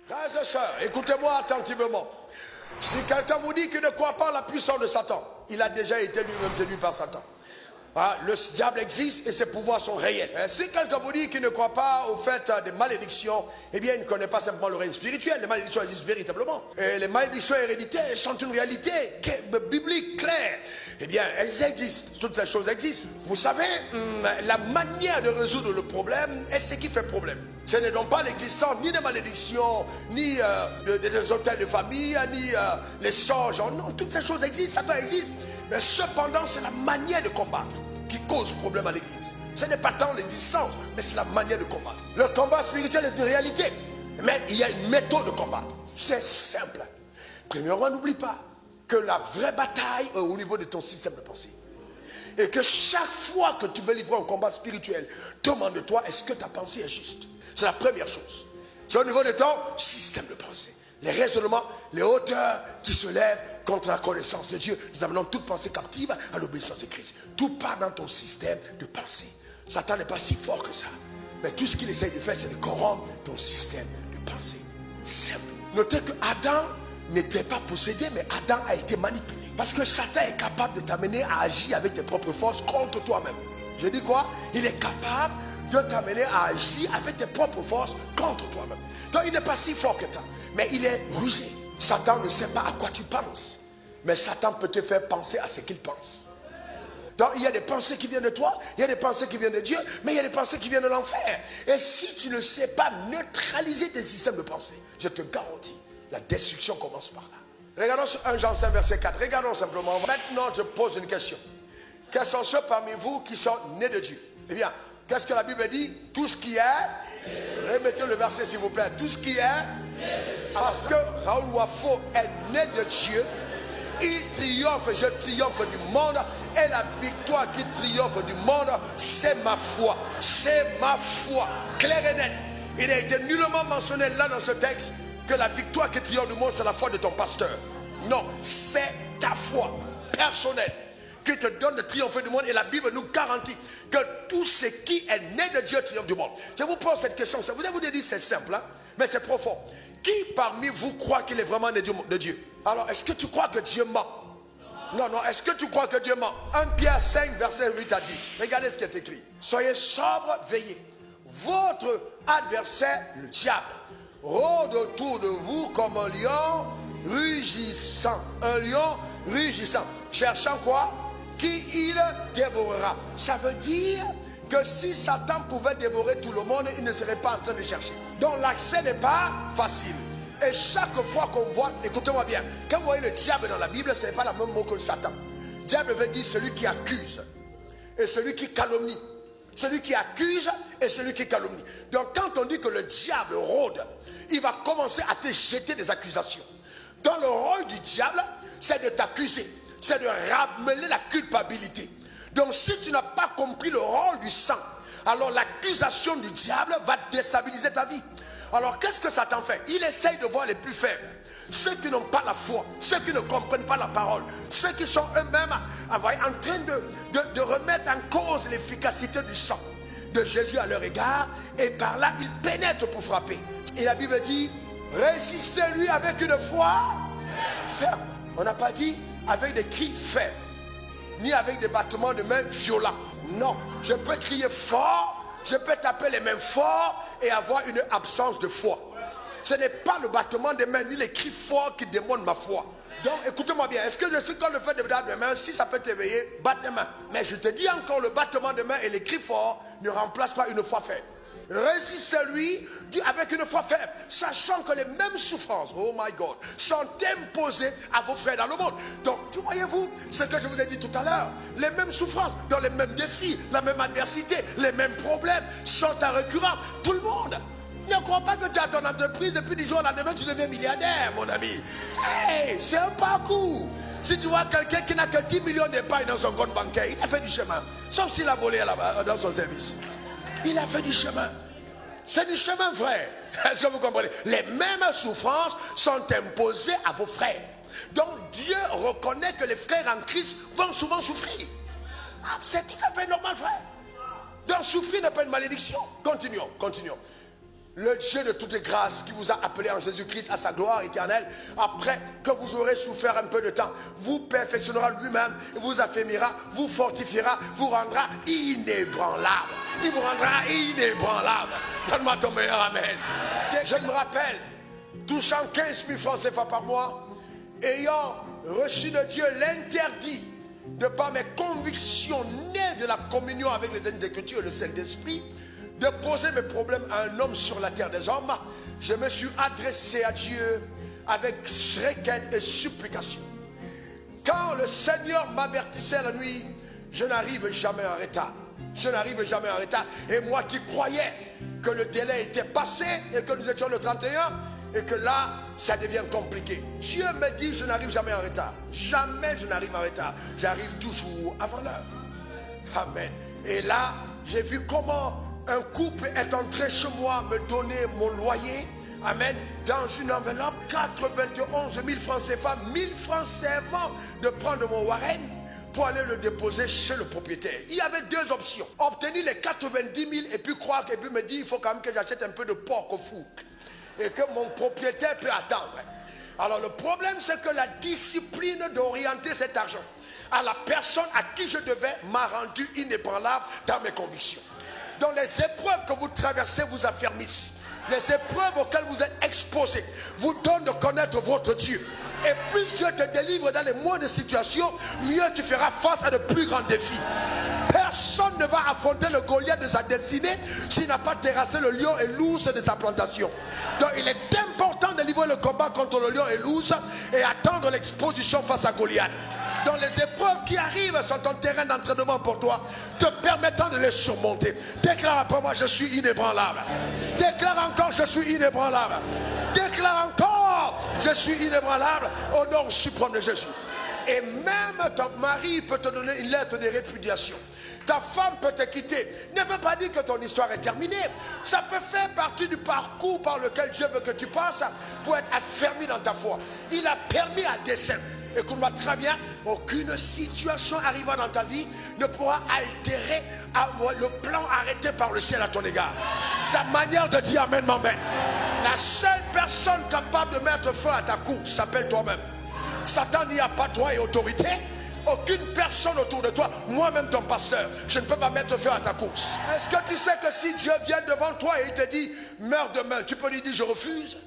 Frères et sœurs, écoutez-moi attentivement. Si quelqu'un vous dit qu'il ne croit pas en la puissance de Satan, il a déjà été lui-même séduit par Satan. Le diable existe et ses pouvoirs sont réels. Si quelqu'un vous dit qu'il ne croit pas au fait des malédictions, eh bien il ne connaît pas simplement le règne spirituel. Les malédictions existent véritablement. Et les malédictions héréditaires sont une réalité biblique claire. Eh bien elles existent, toutes ces choses existent. Vous savez, la manière de résoudre le problème est ce qui fait problème. Ce n'est donc pas l'existence ni des malédictions, ni des hôtels de famille, ni les sorts. Non, toutes ces choses existent, Satan existe. Mais cependant, c'est la manière de combattre qui cause problème à l'église. Ce n'est pas tant l'existence, mais c'est la manière de combattre. Le combat spirituel est une réalité, mais il y a une méthode de combattre. C'est simple. Premièrement, n'oublie pas que la vraie bataille est au niveau de ton système de pensée. Et que chaque fois que tu veux livrer un combat spirituel, demande-toi, est-ce que ta pensée est juste? C'est la première chose. C'est au niveau de ton système de pensée. Les raisonnements, les hauteurs qui se lèvent contre la connaissance de Dieu. Nous amenons toute pensée captive à l'obéissance de Christ. Tout part dans ton système de pensée. Satan n'est pas si fort que ça. Mais tout ce qu'il essaye de faire, c'est de corrompre ton système de pensée. Simple. Notez que Adam n'était pas possédé, mais Adam a été manipulé. Parce que Satan est capable de t'amener à agir avec tes propres forces contre toi-même. Je dis quoi? Il est capable de t'amener à agir avec tes propres forces contre toi-même. Donc il n'est pas si fort que ça. Mais il est rusé. Satan ne sait pas à quoi tu penses. Mais Satan peut te faire penser à ce qu'il pense. Donc il y a des pensées qui viennent de toi, il y a des pensées qui viennent de Dieu, mais il y a des pensées qui viennent de l'enfer. Et si tu ne sais pas neutraliser tes systèmes de pensée, je te garantis, la destruction commence par là. Regardons sur 1 Jean 5 verset 4. Regardons simplement. Maintenant je pose une question. Quels sont ceux parmi vous qui sont nés de Dieu? Eh bien, qu'est-ce que la Bible dit? Tout ce qui est, remettez le verset s'il vous plaît, tout ce qui est, parce que Raoul Wafo est né de Dieu, il triomphe, je triomphe du monde, et la victoire qui triomphe du monde, c'est ma foi, clair et net. Il n'a été nullement mentionné là dans ce texte que la victoire qui triomphe du monde, c'est la foi de ton pasteur. Non, c'est ta foi personnelle qui te donne de triompher du monde, et la Bible nous garantit que tout ce qui est né de Dieu triomphe du monde. Je vous pose cette question, vous avez vous dit c'est simple, hein? Mais c'est profond. Qui parmi vous croit qu'il est vraiment né de Dieu? Alors, est-ce que tu crois que Dieu ment? Non, est-ce que tu crois que Dieu ment? 1 Pierre 5, verset 8 à 10. Regardez ce qui est écrit. Soyez sobres, veillez. Votre adversaire, le diable, rôde autour de vous comme un lion rugissant. Un lion rugissant. Cherchant quoi? Qui il dévorera. Ça veut dire que si Satan pouvait dévorer tout le monde, il ne serait pas en train de chercher. Donc l'accès n'est pas facile. Et chaque fois qu'on voit, écoutez-moi bien, quand vous voyez le diable dans la Bible, ce n'est pas le même mot que le Satan. Diable veut dire celui qui accuse et celui qui calomnie. Celui qui accuse et celui qui calomnie. Donc quand on dit que le diable rôde, il va commencer à te jeter des accusations. Donc le rôle du diable, c'est de t'accuser, c'est de ramener la culpabilité. Donc si tu n'as pas compris le rôle du sang, alors l'accusation du diable va déstabiliser ta vie. Alors qu'est-ce que Satan fait? Il essaye de voir les plus faibles, ceux qui n'ont pas la foi, ceux qui ne comprennent pas la parole, ceux qui sont eux-mêmes en train de remettre en cause l'efficacité du sang de Jésus à leur égard, et par là il pénètre pour frapper. Et la Bible dit, résistez-lui avec une foi ferme. On n'a pas dit avec des cris faibles, ni avec des battements de mains violents. Non, je peux crier fort, je peux taper les mains fort et avoir une absence de foi. Ce n'est pas le battement des mains ni les cris forts qui démontrent ma foi. Donc écoutez-moi bien, est-ce que je suis quand le fait de battre mes mains, si ça peut t'éveiller, batte tes mains. Mais je te dis encore, le battement des mains et les cris forts ne remplacent pas une foi faible. Résistez-lui avec une foi faible, sachant que les mêmes souffrances, oh my God, sont imposées à vos frères dans le monde. Donc, voyez-vous, ce que je vous ai dit tout à l'heure, les mêmes souffrances, dans les mêmes défis, la même adversité, les mêmes problèmes sont à récurrent. Tout le monde. Ne crois pas que tu as ton entreprise, depuis du jour au lendemain, tu deviens milliardaire, mon ami. Hey, c'est un parcours. Si tu vois quelqu'un qui n'a que 10 millions d'épargne dans son compte bancaire, il a fait du chemin. Sauf s'il a volé dans son service. Il a fait du chemin. C'est du chemin, frère. Est-ce que vous comprenez? Les mêmes souffrances sont imposées à vos frères. Donc Dieu reconnaît que les frères en Christ vont souvent souffrir. C'est tout à fait normal, frère. Donc souffrir n'est pas une malédiction. Continuons. le Dieu de toutes les grâces qui vous a appelé en Jésus-Christ à sa gloire éternelle, après que vous aurez souffert un peu de temps, vous perfectionnera lui-même, vous affermira, vous fortifiera, vous rendra inébranlable. Il vous rendra inébranlable. Donne-moi ton meilleur amen. Je me rappelle, touchant 15 000 francs CFA par mois, ayant reçu de Dieu l'interdit de par mes convictions nées de la communion avec les Écritures et le Saint-Esprit, de poser mes problèmes à un homme sur la terre des hommes, je me suis adressé à Dieu avec requête et supplication. Quand le Seigneur m'avertissait la nuit, je n'arrive jamais en retard. Je n'arrive jamais en retard. Et moi qui croyais que le délai était passé et que nous étions le 31 et que là, ça devient compliqué. Dieu me dit, je n'arrive jamais en retard. Jamais je n'arrive en retard. J'arrive toujours avant l'heure. Amen. Et là, j'ai vu comment un couple est entré chez moi me donner mon loyer. Amen. Dans une enveloppe, 91 000 francs CFA, 1000 francs CFA de prendre mon warren pour aller le déposer chez le propriétaire. Il y avait deux options. Obtenir les 90 000 et puis croire et puis me dire, il faut quand même que j'achète un peu de porc au four. Et que mon propriétaire peut attendre. Alors le problème, c'est que la discipline d'orienter cet argent à la personne à qui je devais m'a rendu inébranlable dans mes convictions. Donc les épreuves que vous traversez vous affermissent. Les épreuves auxquelles vous êtes exposés vous donnent de connaître votre Dieu. Et plus Dieu te délivre dans les moindres situations, mieux tu feras face à de plus grands défis. Personne ne va affronter le Goliath de sa destinée s'il n'a pas terrassé le lion et l'ours de sa plantation. Donc il est important de livrer le combat contre le lion et l'ours et attendre l'exposition face à Goliath. Donc les épreuves qui arrivent sont un terrain d'entraînement pour toi, te permettant de les surmonter. Déclare après moi, je suis inébranlable. Déclare encore, je suis inébranlable. Déclare encore, je suis inébranlable au nom suprême de Jésus. Et même ton mari peut te donner une lettre de répudiation. Ta femme peut te quitter. Ne veut pas dire que ton histoire est terminée. Ça peut faire partie du parcours par lequel Dieu veut que tu passes pour être affermi dans ta foi. Il a permis à dessein. Écoute-moi très bien, aucune situation arrivant dans ta vie ne pourra altérer le plan arrêté par le ciel à ton égard. Ta manière de dire amen m'emmène. La seule personne capable de mettre feu à ta course s'appelle toi-même. Satan n'y a pas toi et autorité. Aucune personne autour de toi, moi-même ton pasteur, je ne peux pas mettre feu à ta course. Est-ce que tu sais que si Dieu vient devant toi et il te dit meurs demain, tu peux lui dire je refuse?